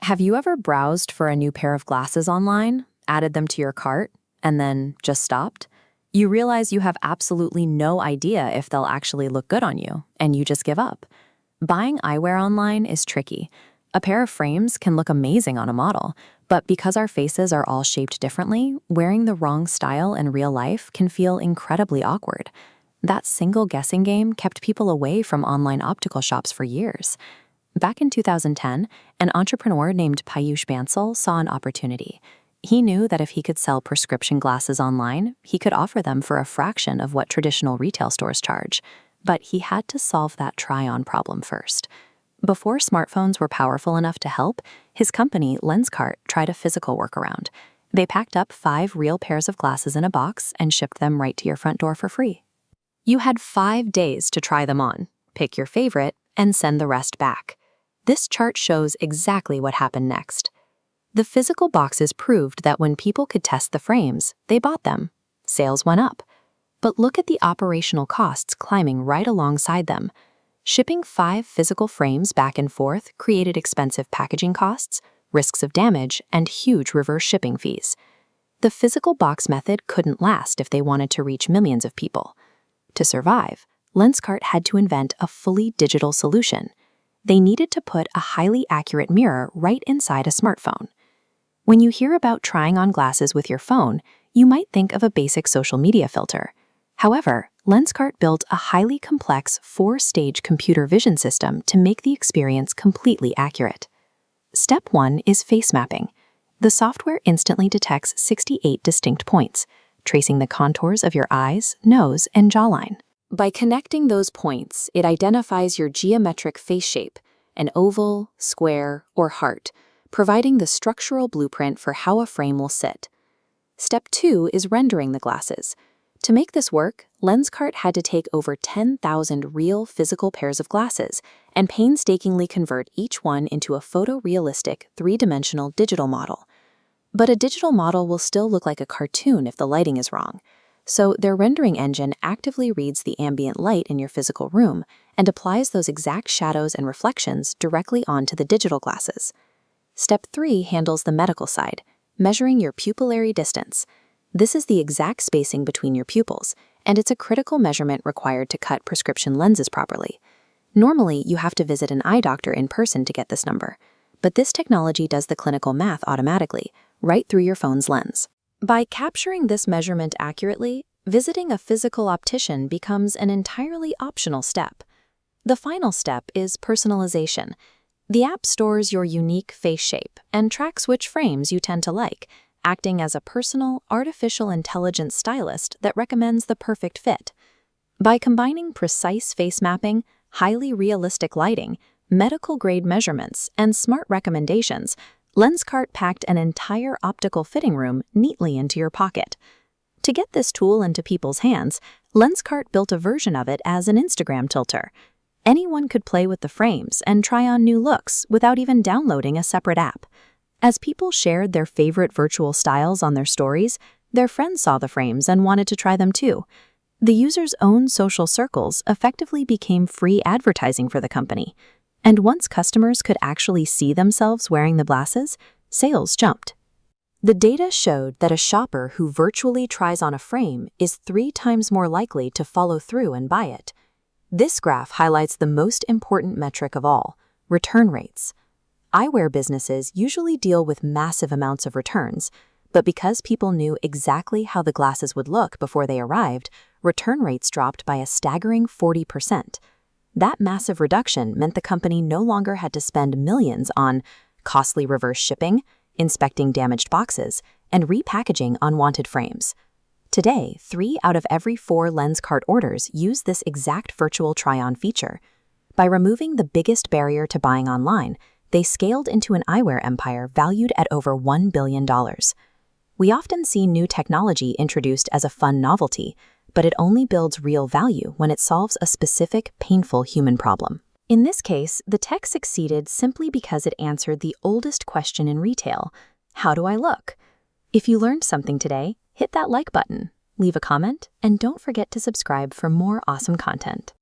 Have you ever browsed for a new pair of glasses online, added them to your cart, and then just stopped? You realize you have absolutely no idea if they'll actually look good on you, and you just give up. Buying eyewear online is tricky. A pair of frames can look amazing on a model, but because our faces are all shaped differently, wearing the wrong style in real life can feel incredibly awkward. That single guessing game kept people away from online optical shops for years. Back in 2010, an entrepreneur named Peyush Bansal saw an opportunity. He knew that if he could sell prescription glasses online, he could offer them for a fraction of what traditional retail stores charge. But he had to solve that try-on problem first. Before smartphones were powerful enough to help, his company, Lenskart, tried a physical workaround. They packed up 5 real pairs of glasses in a box and shipped them right to your front door for free. You had 5 days to try them on, pick your favorite, and send the rest back. This chart shows exactly what happened next. The physical boxes proved that when people could test the frames, they bought them. Sales went up. But look at the operational costs climbing right alongside them. Shipping 5 physical frames back and forth created expensive packaging costs, risks of damage, and huge reverse shipping fees. The physical box method couldn't last if they wanted to reach millions of people. To survive, Lenskart had to invent a fully digital solution. They needed to put a highly accurate mirror right inside a smartphone. When you hear about trying on glasses with your phone, you might think of a basic social media filter. However, Lenskart built a highly complex 4-stage computer vision system to make the experience completely accurate. Step 1 is face mapping. The software instantly detects 68 distinct points, tracing the contours of your eyes, nose, and jawline. By connecting those points, it identifies your geometric face shape, an oval, square, or heart, providing the structural blueprint for how a frame will sit. Step 2 is rendering the glasses. To make this work, Lenskart had to take over 10,000 real physical pairs of glasses and painstakingly convert each one into a photorealistic 3-dimensional digital model. But a digital model will still look like a cartoon if the lighting is wrong. So their rendering engine actively reads the ambient light in your physical room and applies those exact shadows and reflections directly onto the digital glasses. Step 3 handles the medical side, measuring your pupillary distance. This is the exact spacing between your pupils, and it's a critical measurement required to cut prescription lenses properly. Normally, you have to visit an eye doctor in person to get this number, but this technology does the clinical math automatically, right through your phone's lens. By capturing this measurement accurately, visiting a physical optician becomes an entirely optional step. The final step is personalization. The app stores your unique face shape and tracks which frames you tend to like, acting as a personal, artificial intelligence stylist that recommends the perfect fit. By combining precise face mapping, highly realistic lighting, medical-grade measurements, and smart recommendations, Lenskart packed an entire optical fitting room neatly into your pocket. To get this tool into people's hands, Lenskart built a version of it as an Instagram tilter. Anyone could play with the frames and try on new looks without even downloading a separate app. As people shared their favorite virtual styles on their stories, their friends saw the frames and wanted to try them too. The users' own social circles effectively became free advertising for the company. And once customers could actually see themselves wearing the glasses, sales jumped. The data showed that a shopper who virtually tries on a frame is 3 times more likely to follow through and buy it. This graph highlights the most important metric of all, return rates. Eyewear businesses usually deal with massive amounts of returns, but because people knew exactly how the glasses would look before they arrived, return rates dropped by a staggering 40%. That massive reduction meant the company no longer had to spend millions on costly reverse shipping, inspecting damaged boxes, and repackaging unwanted frames. Today, 3 out of every 4 Lenskart orders use this exact virtual try-on feature. By removing the biggest barrier to buying online, they scaled into an eyewear empire valued at over $1 billion. We often see new technology introduced as a fun novelty, but it only builds real value when it solves a specific, painful human problem. In this case, the tech succeeded simply because it answered the oldest question in retail: how do I look? If you learned something today, hit that like button, leave a comment, and don't forget to subscribe for more awesome content.